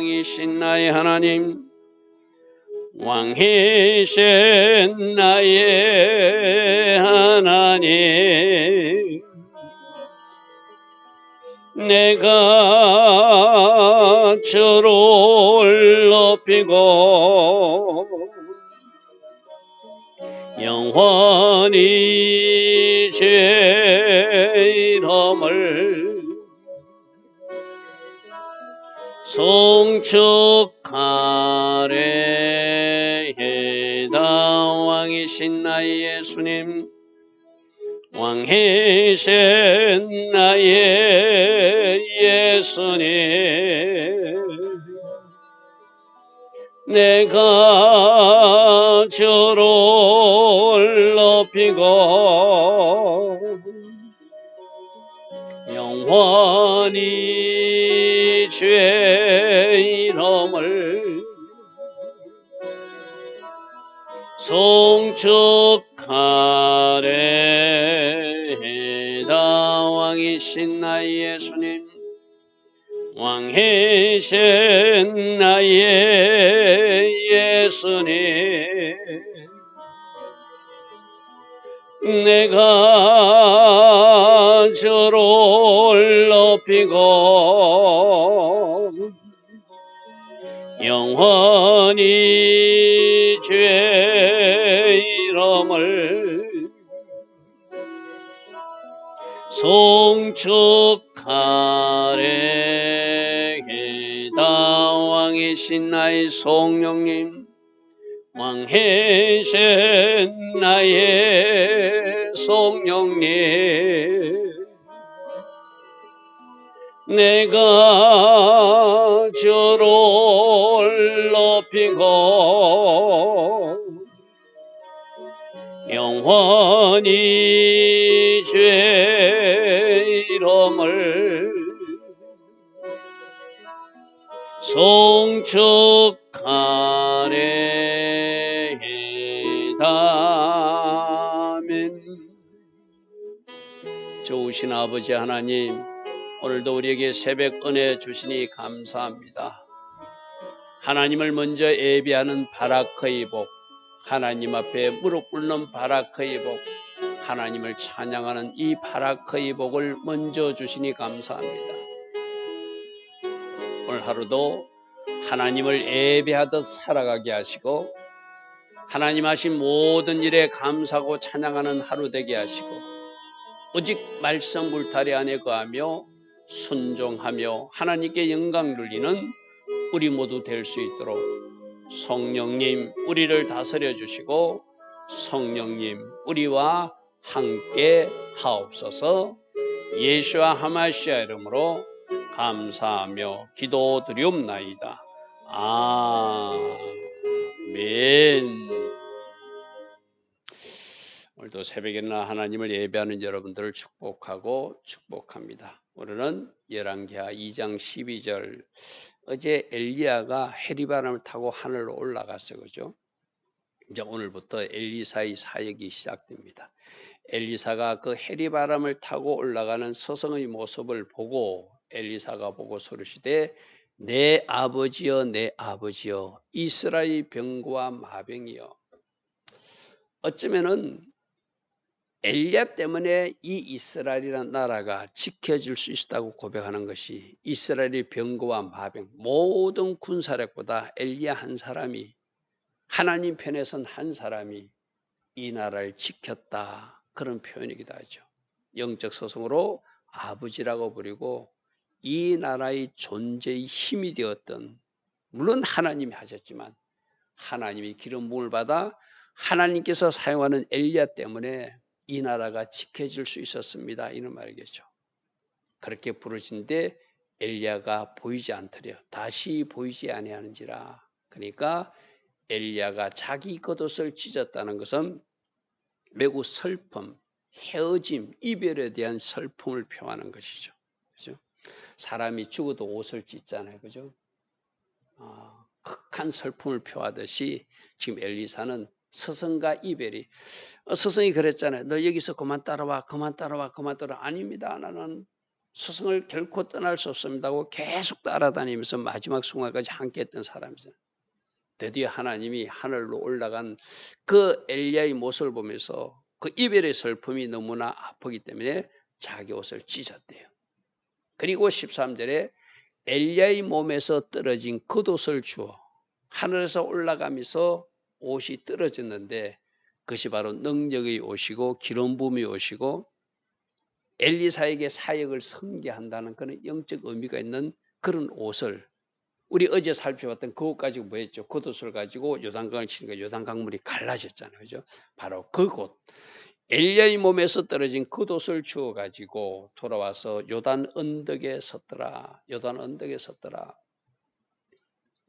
왕이신 나의 하나님, 왕이신 나의 하나님, 내가 주를 높이고 영원히 주의 이름을 송축하리이다. 왕이신 나의 예수님, 왕이신 나의 예수님, 내가 주를 높이고 영원히 주의 이름을 송축하리이다. 왕이신 나의 예수님, 왕이신 나의 예수님, 내가 주를 높이고 영원히 주의 이름을 송축하리이다. 왕이신 나의 성령님, 왕이신 나의 성령님, 내가 주를 높이고 영원히 주의 이름을 송축하리이다. 아멘. 좋으신 아버지 하나님, 오늘도 우리에게 새벽 은혜 주시니 감사합니다. 하나님을 먼저 예배하는 바라크의 복, 하나님 앞에 무릎 꿇는 바라크의 복, 하나님을 찬양하는 이 바라크의 복을 먼저 주시니 감사합니다. 오늘 하루도 하나님을 예배하듯 살아가게 하시고 하나님 하신 모든 일에 감사하고 찬양하는 하루 되게 하시고 오직 말씀 울타리 안에 거하며 순종하며 하나님께 영광 돌리는 우리 모두 될 수 있도록 성령님 우리를 다스려 주시고 성령님 우리와 함께 하옵소서. 예수와 하마시아 이름으로 감사하며 기도드리옵나이다. 아멘. 오늘도 새벽에나 하나님을 예배하는 여러분들을 축복합니다. 오늘은 열왕기하 2장 12절. 어제 엘리야가 해리바람을 타고 하늘로 올라갔어요. 그죠? 이제 오늘부터 엘리사의 사역이 시작됩니다. 엘리사가 그 해리바람을 타고 올라가는 서성의 모습을 보고 엘리사가 보고 소리시되 내 아버지여 내 아버지여 이스라엘 병거와 마병이여. 어쩌면은 엘리야 때문에 이 이스라엘이라는 나라가 지켜질 수 있었다고 고백하는 것이 이스라엘의 병거와 마병 모든 군사력보다 엘리야 한 사람이 하나님 편에 선 한 사람이 이 나라를 지켰다. 그런 표현이기도 하죠. 영적 서성으로 아버지라고 부리고 이 나라의 존재의 힘이 되었던, 물론 하나님이 하셨지만 하나님이 기름 부음을 받아 하나님께서 사용하는 엘리야 때문에 이 나라가 지켜질 수 있었습니다. 이런 말이겠죠. 그렇게 부르신데 엘리야가 보이지 않더려. 다시 보이지 아니하는지라. 그러니까 엘리야가 자기 겉옷을 찢었다는 것은 매우 슬픔, 헤어짐, 이별에 대한 슬픔을 표하는 것이죠. 그죠? 사람이 죽어도 옷을 찢잖아요. 그죠? 극한 슬픔을 표하듯이 지금 엘리사는 스승과 이별이, 스승이 그랬잖아요. 너 여기서 그만 따라와. 아닙니다. 나는 스승을 결코 떠날 수 없습니다 하고 계속 따라다니면서 마지막 순간까지 함께했던 사람이잖아요. 드디어 하나님이 하늘로 올라간 그 엘리야의 모습을 보면서 그 이별의 슬픔이 너무나 아프기 때문에 자기 옷을 찢었대요. 그리고 13절에 엘리야의 몸에서 떨어진 겉옷을 주어 하늘에서 올라가면서 옷이 떨어졌는데 그것이 바로 능력의 옷이고 기름 부음의 옷이고 엘리사에게 사역을 선계한다는 그런 영적 의미가 있는 그런 옷을 우리 어제 살펴봤던 그옷 가지고 뭐 했죠? 겉옷을 가지고 요단강을 치니까 요단강물이 갈라졌잖아요. 그죠? 바로 그 곳. 엘리야의 몸에서 떨어진 겉옷을 주워 가지고 돌아와서 요단 언덕에 섰더라. 요단 언덕에 섰더라.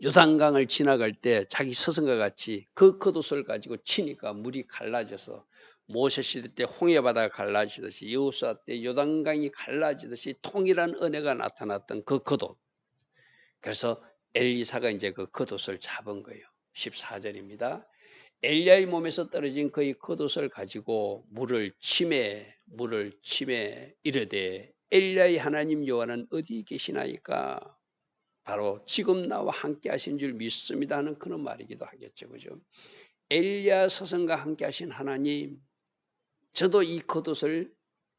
요단강을 지나갈 때 자기 스승과 같이 그 겉옷을 가지고 치니까 물이 갈라져서 모세 시대 때 홍해바다가 갈라지듯이 여호수아 때 요단강이 갈라지듯이 통일한 은혜가 나타났던 그 겉옷. 그래서 엘리사가 이제 그 겉옷을 잡은 거예요. 14절입니다. 엘리야의 몸에서 떨어진 그의 겉옷을 가지고 물을 치매 이르되 엘리야의 하나님 여호와는 어디 계시나이까? 바로 지금 나와 함께 하신 줄 믿습니다 하는 그런 말이기도 하겠죠. 그죠? 엘리야 스승과 함께 하신 하나님, 저도 이 겉옷을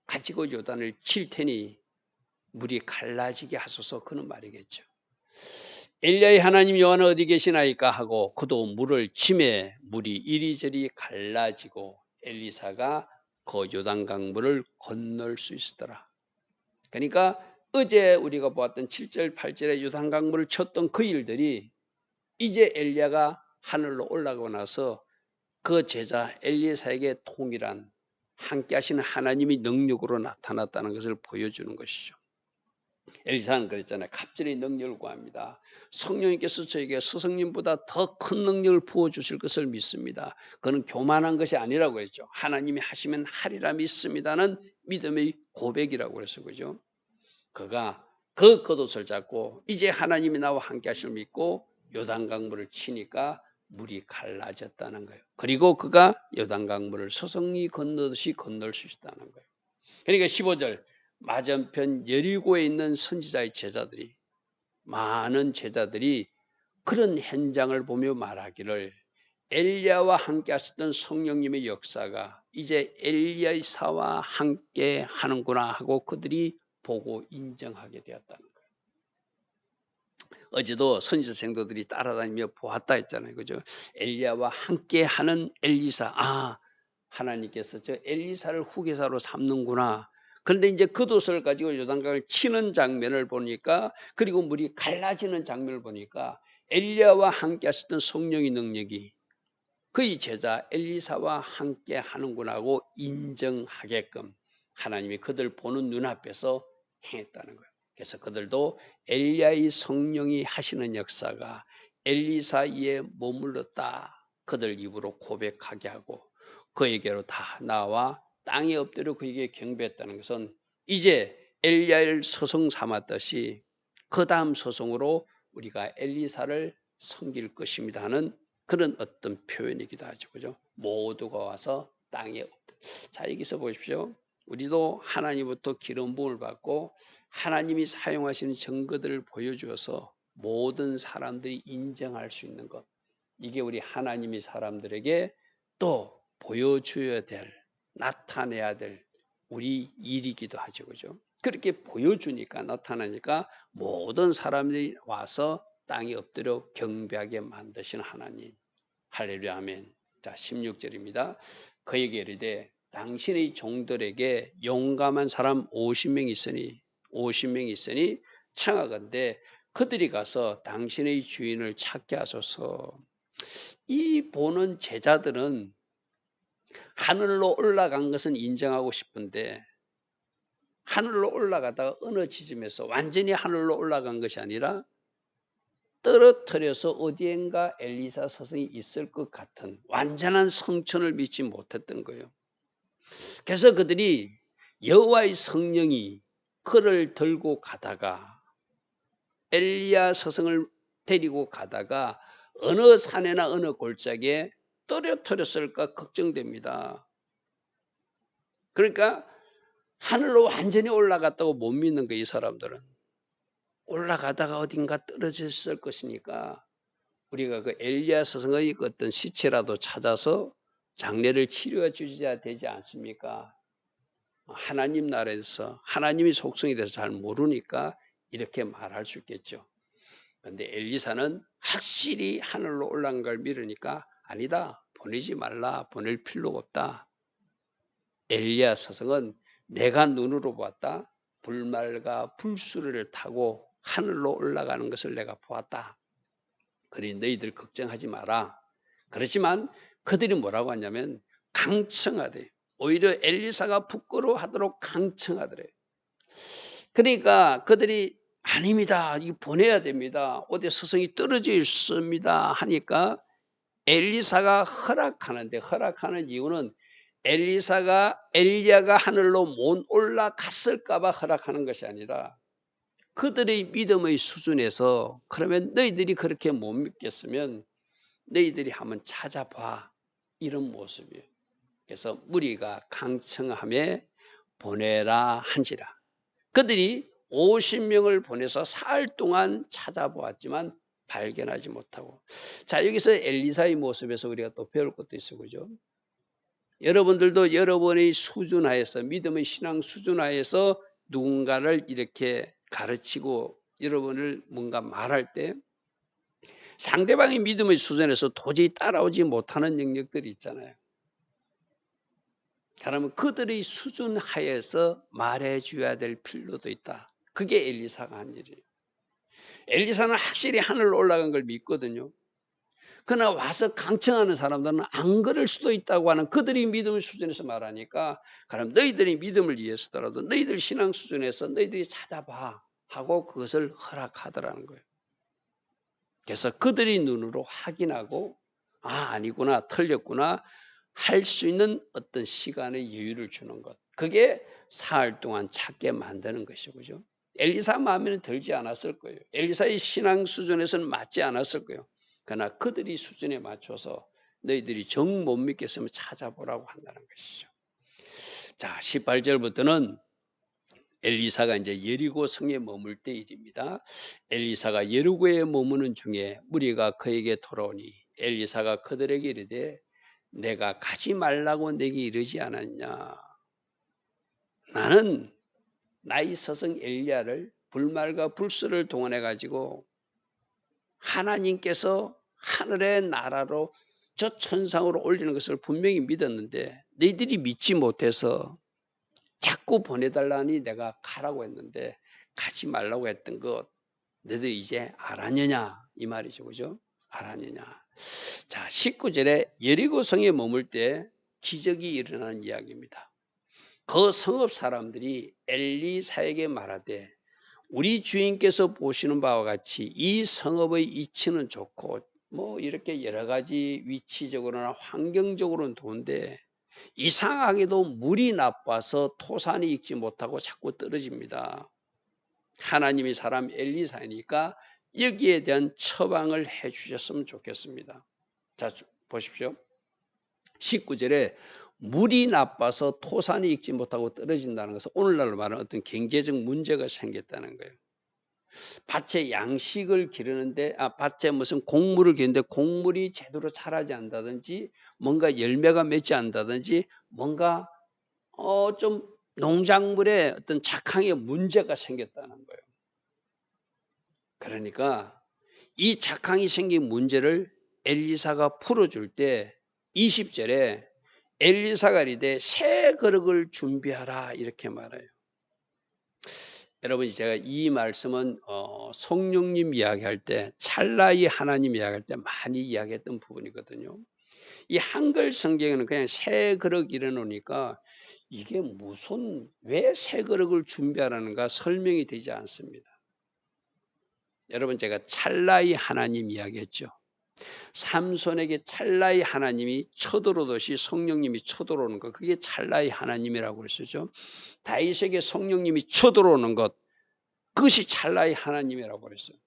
가지고 요단을 칠 테니 물이 갈라지게 하소서 그런 말이겠죠. 엘리야의 하나님 여호와는 어디 계시나이까 하고 그도 물을 치매 물이 이리저리 갈라지고 엘리사가 그 요단강 물을 건널 수 있었더라. 그러니까 어제 우리가 보았던 7절 8절에 요단강 물을 쳤던 그 일들이 이제 엘리야가 하늘로 올라가고 나서 그 제자 엘리사에게 통일한 함께 하시는 하나님이 능력으로 나타났다는 것을 보여주는 것이죠. 엘리사는 그랬잖아요. 갑절의 능력을 구합니다. 성령님께서 저에게 스승님보다 더 큰 능력을 부어주실 것을 믿습니다. 그는 교만한 것이 아니라고 그랬죠. 하나님이 하시면 하리라 믿습니다는 믿음의 고백이라고 그랬어요. 그죠? 그가 그 겉옷을 잡고 이제 하나님이 나와 함께 하실 믿고 요단강물을 치니까 물이 갈라졌다는 거예요. 그리고 그가 요단강물을 서성히 건너듯이 건널 수 있다는 거예요. 그러니까 15절 맞은편 여리고에 있는 선지자의 제자들이 많은 제자들이 그런 현장을 보며 말하기를 엘리야와 함께 하셨던 성령님의 역사가 이제 엘리야사와 함께 하는구나 하고 그들이 보고 인정하게 되었다는 거예요. 어제도 선지자 생도들이 따라다니며 보았다 했잖아요. 그죠? 엘리야와 함께 하는 엘리사. 아, 하나님께서 저 엘리사를 후계자로 삼는구나. 그런데 이제 겉옷을 가지고 요단강을 치는 장면을 보니까 그리고 물이 갈라지는 장면을 보니까 엘리야와 함께 하셨던 성령의 능력이 그의 제자 엘리사와 함께 하는구나 하고 인정하게끔 하나님이 그들 보는 눈앞에서 행했다는 거예요. 그래서 그들도 엘리야의 성령이 하시는 역사가 엘리사에 머물렀다. 그들 입으로 고백하게 하고 그에게로 다 나와 땅에 엎드려 그에게 경배했다는 것은 이제 엘리야를 스승 삼았듯이 그 다음 스승으로 우리가 엘리사를 섬길 것입니다 하는 그런 어떤 표현이기도 하죠. 그죠? 모두가 와서 땅에 엎드려. 자, 여기서 보십시오. 우리도 하나님부터 기름 부음을 받고 하나님이 사용하시는 증거들을 보여주어서 모든 사람들이 인정할 수 있는 것. 이게 우리 하나님이 사람들에게 또 보여줘야 될, 나타내야 될 우리 일이기도 하죠. 그죠? 그렇게 보여주니까, 나타나니까 모든 사람들이 와서 땅에 엎드려 경배하게 만드신 하나님. 할렐루야 아멘. 자, 16절입니다. 그에게 이르되 당신의 종들에게 용감한 사람 50명이 있으니 청하건대 그들이 가서 당신의 주인을 찾게 하소서. 이 보는 제자들은 하늘로 올라간 것은 인정하고 싶은데 하늘로 올라가다가 어느 지점에서 완전히 하늘로 올라간 것이 아니라 떨어뜨려서 어디엔가 엘리사 스승이 있을 것 같은 완전한 성천을 믿지 못했던 거예요. 그래서 그들이 여호와의 성령이 그를 들고 가다가 엘리야 스승을 데리고 가다가 어느 산에나 어느 골짜기에 떨어뜨렸을까 걱정됩니다. 그러니까 하늘로 완전히 올라갔다고 못 믿는 거예요, 이 사람들은. 올라가다가 어딘가 떨어졌을 것이니까 우리가 그 엘리야 스승의 그 어떤 시체라도 찾아서 장례를 치료해 주셔야 되지 않습니까? 하나님 나라에서 하나님이 속성에 대해서 잘 모르니까 이렇게 말할 수 있겠죠. 그런데 엘리사는 확실히 하늘로 올라간 걸 믿으니까 아니다. 보내지 말라. 보낼 필요가 없다. 엘리야 스승은 내가 눈으로 보았다. 불말과 불수를 타고 하늘로 올라가는 것을 내가 보았다. 그러니 너희들 걱정하지 마라. 그렇지만 그들이 뭐라고 하냐면 강청하대. 오히려 엘리사가 부끄러워하도록 강청하더래. 그러니까 그들이 아닙니다. 이거 보내야 됩니다. 어디 스승이 떨어져 있습니다. 하니까 엘리사가 허락하는데 허락하는 이유는 엘리야가 하늘로 못 올라갔을까 봐 허락하는 것이 아니라 그들의 믿음의 수준에서 그러면 너희들이 그렇게 못 믿겠으면 너희들이 한번 찾아봐. 이런 모습이에요. 그래서 무리가 강청함에 보내라 한지라. 그들이 50명을 보내서 사흘 동안 찾아보았지만 발견하지 못하고. 자, 여기서 엘리사의 모습에서 우리가 또 배울 것도 있어, 그죠? 여러분들도 여러분의 수준 하에서, 믿음의 신앙 수준 하에서 누군가를 이렇게 가르치고 여러분을 뭔가 말할 때 상대방의 믿음의 수준에서 도저히 따라오지 못하는 영역들이 있잖아요. 그러면 그들의 수준 하에서 말해줘야 될 필요도 있다. 그게 엘리사가 한 일이에요. 엘리사는 확실히 하늘로 올라간 걸 믿거든요. 그러나 와서 강청하는 사람들은 안 그럴 수도 있다고 하는 그들이 믿음의 수준에서 말하니까 그럼 너희들이 믿음을 위해서더라도 너희들 신앙 수준에서 너희들이 찾아봐 하고 그것을 허락하더라는 거예요. 그래서 그들이 눈으로 확인하고 아니구나, 틀렸구나 할 수 있는 어떤 시간의 여유를 주는 것. 그게 사흘 동안 찾게 만드는 것이죠. 그죠? 엘리사 마음에는 들지 않았을 거예요. 엘리사의 신앙 수준에서는 맞지 않았을 거예요. 그러나 그들이 수준에 맞춰서 너희들이 정 못 믿겠으면 찾아보라고 한다는 것이죠. 자, 18절부터는 엘리사가 이제 여리고 성에 머물 때 일입니다. 엘리사가 여리고에 머무는 중에 무리가 그에게 돌아오니 엘리사가 그들에게 이르되 내가 가지 말라고 내게 이르지 않았냐. 나는 나의 스승 엘리야를 불말과 불수를 동원해 가지고 하나님께서 하늘의 나라로 저 천상으로 올리는 것을 분명히 믿었는데 너희들이 믿지 못해서 자꾸 보내달라니 내가 가라고 했는데 가지 말라고 했던 것 너희들 이제 알았느냐 이 말이죠. 그죠? 알았느냐. 자, 19절에 여리고 성에 머물 때 기적이 일어나는 이야기입니다. 그 성읍 사람들이 엘리사에게 말하되 우리 주인께서 보시는 바와 같이 이 성읍의 위치는 좋고 뭐 이렇게 여러 가지 위치적으로나 환경적으로는 좋은데 이상하게도 물이 나빠서 토산이 익지 못하고 자꾸 떨어집니다. 하나님이 사람 엘리사니까 여기에 대한 처방을 해 주셨으면 좋겠습니다. 자, 보십시오. 19절에 물이 나빠서 토산이 익지 못하고 떨어진다는 것은 오늘날로 말하는 어떤 경제적 문제가 생겼다는 거예요. 밭에 양식을 기르는데 밭에 무슨 곡물을 기르는데 곡물이 제대로 자라지 않는다든지 뭔가 열매가 맺지 않는다든지 뭔가 좀 농작물에 어떤 작황에 문제가 생겼다는 거예요. 그러니까 이 작황이 생긴 문제를 엘리사가 풀어줄 때 20절에 엘리사가 이르되 새 그릇을 준비하라 이렇게 말해요. 여러분 제가 이 말씀은 성령님 이야기할 때 찰나의 하나님 이야기할 때 많이 이야기했던 부분이거든요. 이 한글 성경에는 그냥 새 그릇 이래놓으니까 이게 무슨 왜 새 그릇을 준비하라는가 설명이 되지 않습니다. 여러분 제가 찰나의 하나님 이야기했죠. 삼손에게 찰나의 하나님이 쳐들어오듯이 성령님이 쳐들어오는 것 그게 찰나의 하나님이라고 그랬었죠. 다윗에게 성령님이 쳐들어오는 것 그것이 찰나의 하나님이라고 그랬어요.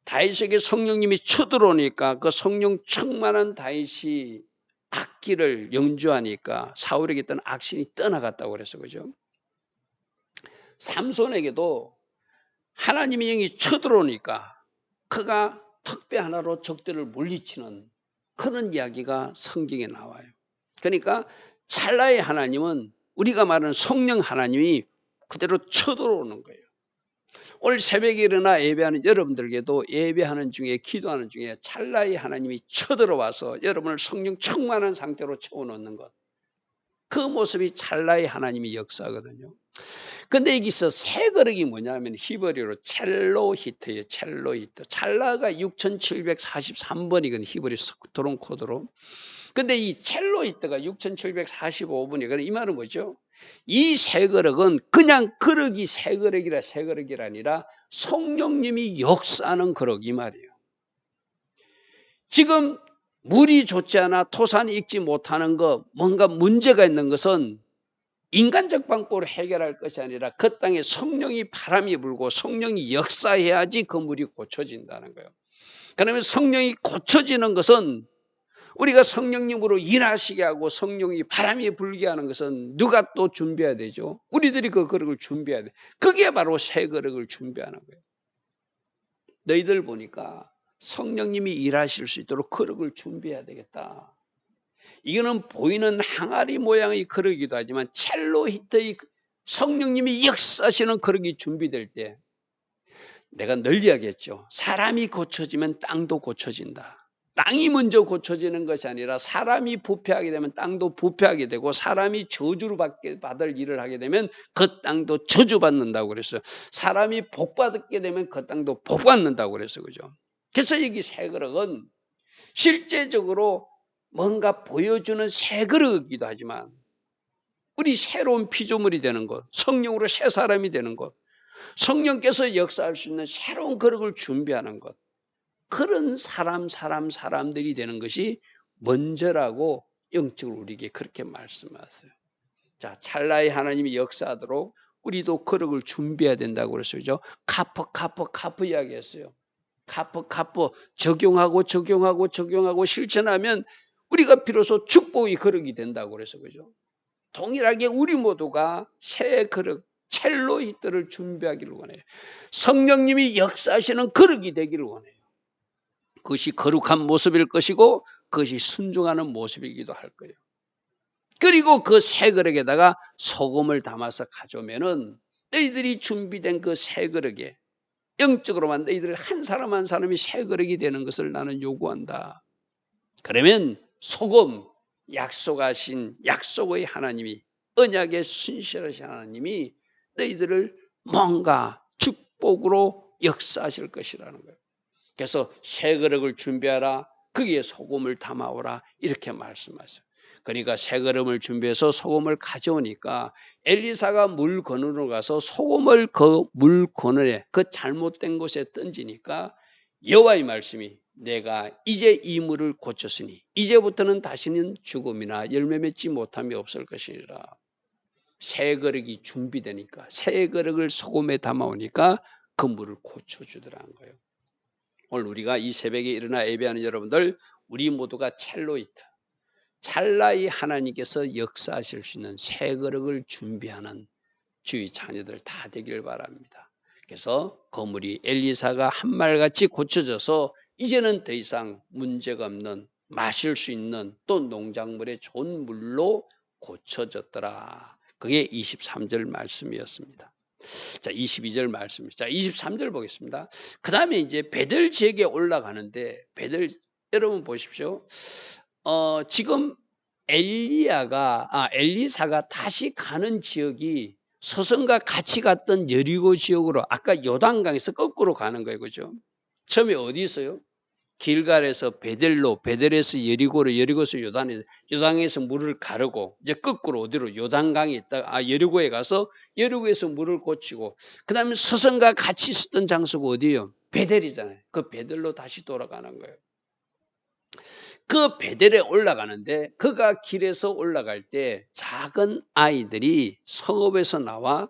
다윗에게 성령님이 쳐들어오니까 그 성령 충만한 다윗이 악기를 연주하니까 사울에게 있던 악신이 떠나갔다고 그랬어요. 그죠? 삼손에게도 하나님의 영이 쳐들어오니까 그가 턱배 하나로 적들을 물리치는 그런 이야기가 성경에 나와요. 그러니까 찰나의 하나님은 우리가 말하는 성령 하나님이 그대로 쳐들어오는 거예요. 오늘 새벽에 일어나 예배하는 여러분들에게도 예배하는 중에 기도하는 중에 찰나의 하나님이 쳐들어와서 여러분을 성령 충만한 상태로 채워놓는 것, 그 모습이 찰나의 하나님의 역사거든요. 근데 여기서 새 그릇이 뭐냐면 히브리어로 첼로히트예요. 첼로히트. 찰나가 6743번이거든요. 히브리 스토론 코드로. 근데 이 첼로히트가 6745번이거든요. 이 말은 뭐죠? 이 새 그릇은 그냥 그릇이 새 그릇이 아니라 성령님이 역사하는 그릇, 이 말이에요. 지금 물이 좋지 않아 토산이 익지 못하는 것, 뭔가 문제가 있는 것은 인간적 방법으로 해결할 것이 아니라 그 땅에 성령이 바람이 불고 성령이 역사해야지 그 물이 고쳐진다는 거예요. 그러면 성령이 고쳐지는 것은 우리가 성령님으로 일하시게 하고 성령이 바람이 불게 하는 것은 누가 또 준비해야 되죠? 우리들이 그 그릇을 준비해야 돼. 그게 바로 새 그릇을 준비하는 거예요. 너희들 보니까 성령님이 일하실 수 있도록 그릇을 준비해야 되겠다. 이거는 보이는 항아리 모양의 그릇이기도 하지만 첼로히트의 성령님이 역사하시는 그릇이 준비될 때 내가 늘 이야기했죠. 사람이 고쳐지면 땅도 고쳐진다. 땅이 먼저 고쳐지는 것이 아니라 사람이 부패하게 되면 땅도 부패하게 되고 사람이 저주를 받을 일을 하게 되면 그 땅도 저주받는다고 그랬어요. 사람이 복받게 되면 그 땅도 복받는다고 그랬어요. 그죠? 그래서 여기 새 그릇은 실제적으로 뭔가 보여주는 새 그릇이기도 하지만 우리 새로운 피조물이 되는 것, 성령으로 새 사람이 되는 것, 성령께서 역사할 수 있는 새로운 그릇을 준비하는 것, 그런 사람들이 되는 것이 먼저라고 영적으로 우리에게 그렇게 말씀하세요. 자, 찰나의 하나님이 역사하도록 우리도 그릇을 준비해야 된다고 그랬어요. 그죠? 카프 이야기했어요. 카프 적용하고 실천하면 우리가 비로소 축복의 그릇이 된다고 그래서 그죠? 동일하게 우리 모두가 새 그릇 첼로히트를 준비하기를 원해요. 성령님이 역사하시는 그릇이 되기를 원해요. 그것이 거룩한 모습일 것이고 그것이 순종하는 모습이기도 할 거예요. 그리고 그 새 그릇에다가 소금을 담아서 가져오면은 너희들이 준비된 그 새 그릇에 영적으로만 너희들 한 사람 한 사람이 새 그릇이 되는 것을 나는 요구한다. 그러면 소금, 약속하신 약속의 하나님이, 언약의 순실하신 하나님이 너희들을 뭔가 축복으로 역사하실 것이라는 거예요. 그래서 새 그릇을 준비하라, 거기에 소금을 담아오라, 이렇게 말씀하세요. 그러니까 새 그릇을 준비해서 소금을 가져오니까 엘리사가 물 건으로 가서 소금을 그 물 건에 그 잘못된 곳에 던지니까 여호와의 말씀이 내가 이제 이 물을 고쳤으니 이제부터는 다시는 죽음이나 열매 맺지 못함이 없을 것이니라. 새 그릇이 준비되니까 새 그릇을 소금에 담아오니까 그 물을 고쳐주더라는 거예요. 오늘 우리가 이 새벽에 일어나 예배하는 여러분들, 우리 모두가 첼로히트, 찰나의 하나님께서 역사하실 수 있는 새 그릇을 준비하는 주의 자녀들 다 되길 바랍니다. 그래서 거물이 엘리사가 한말같이 고쳐져서 이제는 더 이상 문제가 없는, 마실 수 있는 또 농작물의 좋은 물로 고쳐졌더라. 그게 23절 말씀이었습니다. 자, 22절 말씀입니다. 자, 23절 보겠습니다. 그 다음에 이제 베델 지역에 올라가는데, 여러분 보십시오. 지금 엘리사가 다시 가는 지역이 서성과 같이 갔던 여리고 지역으로 아까 요단강에서 거꾸로 가는 거예요. 그죠? 처음에 어디 있어요? 길갈에서 베델에서 여리고로, 여리고에서 요단에서 물을 가르고 이제 거꾸로 어디로 요단강에 있다가 여리고에 가서 여리고에서 물을 고치고 그 다음에 서성과 같이 있었던 장소가 어디예요? 베델이잖아요. 그 베델로 다시 돌아가는 거예요. 그 베델에 올라가는데 그가 길에서 올라갈 때 작은 아이들이 성읍에서 나와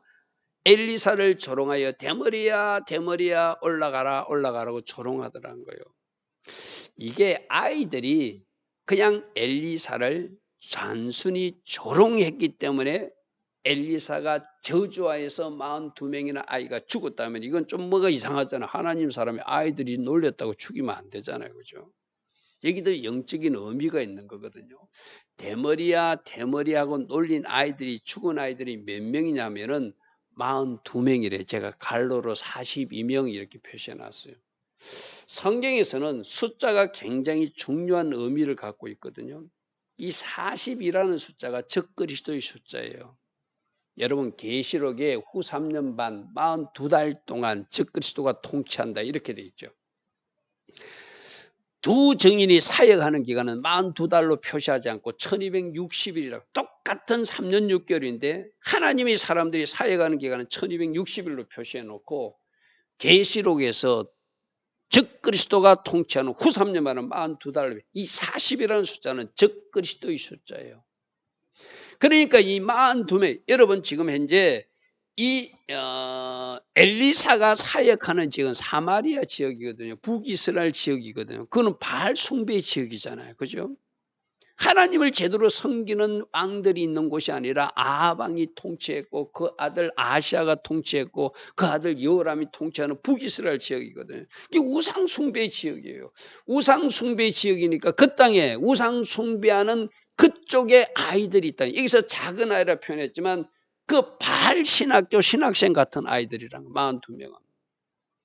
엘리사를 조롱하여 대머리야 올라가라고 조롱하더라는 거예요. 이게 아이들이 그냥 엘리사를 단순히 조롱했기 때문에 엘리사가 저주하에서 42명이나 아이가 죽었다면 이건 좀 뭐가 이상하잖아. 하나님 사람이 아이들이 놀렸다고 죽이면 안 되잖아요. 그죠? 여기도 영적인 의미가 있는 거거든요. 대머리하고 놀린 아이들이, 죽은 아이들이 몇 명이냐면은 42명이래. 제가 갈로로 42명 이렇게 표시해 놨어요. 성경에서는 숫자가 굉장히 중요한 의미를 갖고 있거든요. 이 40이라는 숫자가 적그리스도의 숫자예요. 여러분 계시록에 후 3년 반 42달 동안 적그리스도가 통치한다 이렇게 돼 있죠. 두 증인이 사역하는 기간은 42달로 표시하지 않고 1260일이라고 똑같은 3년 6개월인데 하나님이 사람들이 사역하는 기간은 1260일로 표시해 놓고 계시록에서 적그리스도가 통치하는 후 3년 만은 42달로 이 40이라는 숫자는 적그리스도의 숫자예요. 그러니까 이 42명 여러분 지금 현재 이 엘리사가 사역하는 지역은 사마리아 지역이거든요. 북이스라엘 지역이거든요. 그거는 바알 숭배 지역이잖아요. 그죠? 하나님을 제대로 섬기는 왕들이 있는 곳이 아니라 아합 왕이 통치했고 그 아들 아시아가 통치했고 그 아들 여호람이 통치하는 북이스라엘 지역이거든요. 이게 우상 숭배 지역이에요. 우상 숭배 지역이니까 그 땅에 우상 숭배하는 그쪽에 아이들이 있다. 여기서 작은 아이라 표현했지만 그 바알 신학교 신학생 같은 아이들이란 42명은.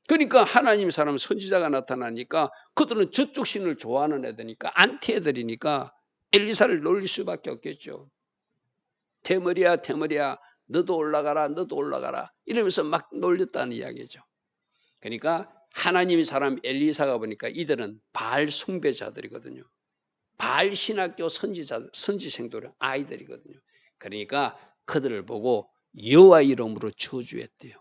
그러니까 하나님 사람 선지자가 나타나니까 그들은 저쪽 신을 좋아하는 애들이니까 안티 애들이니까 엘리사를 놀릴 수밖에 없겠죠. 대머리야 너도 올라가라 이러면서 막 놀렸다는 이야기죠. 그러니까 하나님의 사람 엘리사가 보니까 이들은 바알 숭배자들이거든요. 바알 신학교 선지생들은 아이들이거든요. 그러니까 그들을 보고 여호와 이름으로 저주했대요.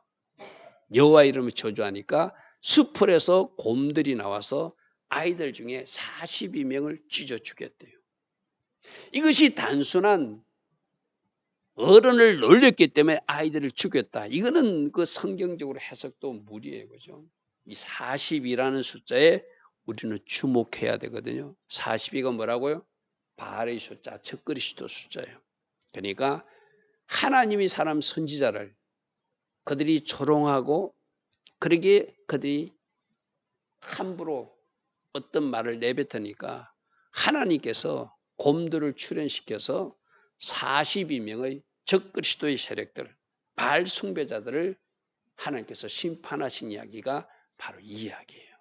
여호와 이름으로 저주하니까 수풀에서 곰들이 나와서 아이들 중에 42명을 찢어 죽였대요. 이것이 단순한 어른을 놀렸기 때문에 아이들을 죽였다. 이거는 그 성경적으로 해석도 무리예요. 그죠? 이 40이라는 숫자에 우리는 주목해야 되거든요. 42가 뭐라고요? 바알의 숫자, 적그리스도 숫자예요. 그러니까 하나님이 사람 선지자를 그들이 조롱하고 그러기에 그들이 함부로 어떤 말을 내뱉으니까 하나님께서 곰들을 출현시켜서 42명의 적그리스도의 세력들, 바알 숭배자들을 하나님께서 심판하신 이야기가 바로 이 이야기예요.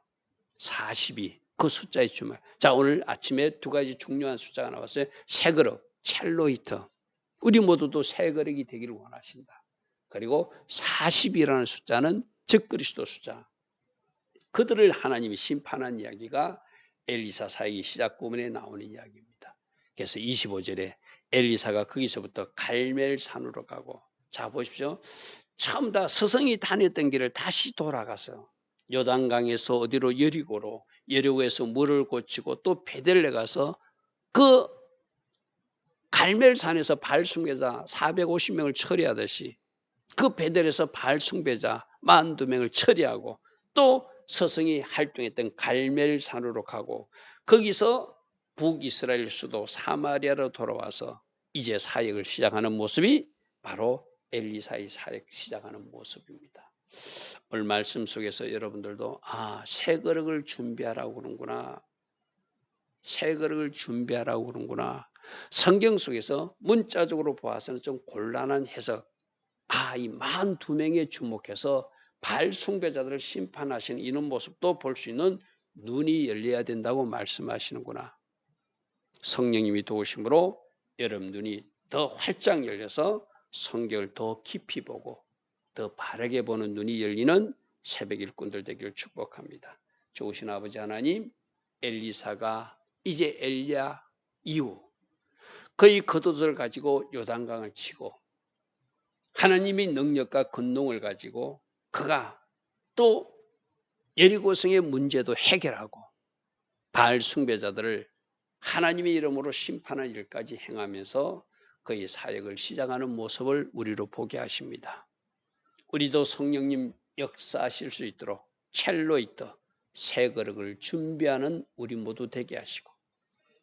42, 그 숫자의 주말. 자, 오늘 아침에 두 가지 중요한 숫자가 나왔어요. 새 그릇, 첼로이터. 우리 모두도 새 그릇이 되기를 원하신다. 그리고 40이라는 숫자는 적그리스도 숫자. 그들을 하나님이 심판한 이야기가 엘리사 사역의 시작 부분에 나오는 이야기입니다. 그래서 25절에 엘리사가 거기서부터 갈멜산으로 가고, 자 보십시오. 처음 다 스승이 다녔던 길을 다시 돌아가서 요단강에서 어디로 여리고에서 물을 고치고 또 베델레 가서 그 갈멜산에서 바알 숭배자 450명을 처리하듯이 그 베델에서 바알 숭배자 42명을 처리하고 또 스승이 활동했던 갈멜산으로 가고 거기서 북이스라엘 수도 사마리아로 돌아와서 이제 사역을 시작하는 모습이 바로 엘리사의 사역 시작하는 모습입니다. 오늘 말씀 속에서 여러분들도 새 그릇을 준비하라고 그러는구나. 새 그릇을 준비하라고 그러는구나. 성경 속에서 문자적으로 보아서는 좀 곤란한 해석. 이 42명에 주목해서 바알 숭배자들을 심판하시는 이런 모습도 볼 수 있는 눈이 열려야 된다고 말씀하시는구나. 성령님이 도우심으로 여러분 눈이 더 활짝 열려서 성경을 더 깊이 보고 더 바르게 보는 눈이 열리는 새벽 일꾼들 되기를 축복합니다. 좋으신 아버지 하나님, 엘리사가 이제 엘리야 이후 그의 겉옷을 가지고 요단강을 치고 하나님의 능력과 권능을 가지고 그가 또 여리고성의 문제도 해결하고 바알 숭배자들을 하나님의 이름으로 심판하는 일까지 행하면서 그의 사역을 시작하는 모습을 우리로 보게 하십니다. 우리도 성령님 역사하실 수 있도록 첼로이터 새 그릇을 준비하는 우리 모두 되게 하시고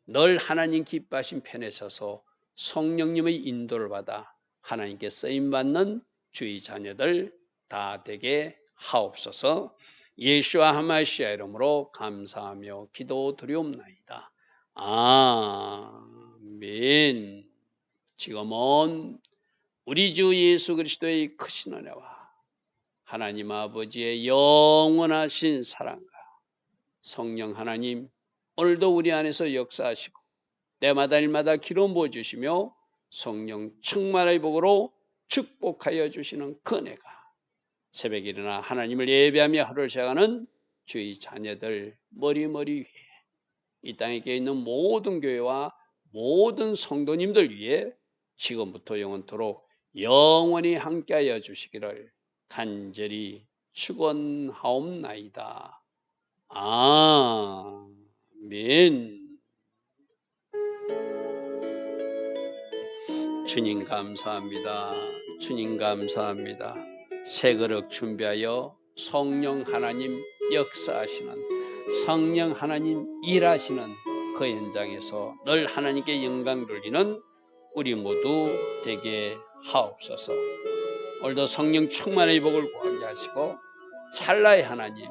늘 하나님 기뻐하신 편에 서서 성령님의 인도를 받아 하나님께 쓰임받는 주의 자녀들 다 되게 하옵소서. 예수와 하마시아 이름으로 감사하며 기도드리옵나이다. 아멘. 지금은 우리 주 예수 그리스도의 크신 은혜와 하나님 아버지의 영원하신 사랑과 성령 하나님 오늘도 우리 안에서 역사하시고 때마다 일마다 기름 부어주시며 성령 충만의 복으로 축복하여 주시는 그 은혜가 새벽에 일어나 하나님을 예배하며 하루를 시작하는 주의 자녀들 머리머리 위에 이 땅에 있는 모든 교회와 모든 성도님들 위해 지금부터 영원토록 영원히 함께하여 주시기를 간절히 축원하옵나이다. 아멘. 주님 감사합니다. 주님 감사합니다. 새 그릇 준비하여 성령 하나님 역사하시는 성령 하나님 일하시는 그 현장에서 늘 하나님께 영광 돌리는 우리 모두 되게 하옵소서. 오늘도 성령 충만의 복을 구하게 하시고 찰나의 하나님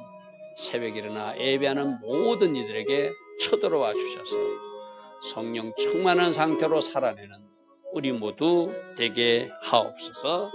새벽에 일어나 예배하는 모든 이들에게 쳐들어와 주셔서 성령 충만한 상태로 살아내는 우리 모두 되게 하옵소서.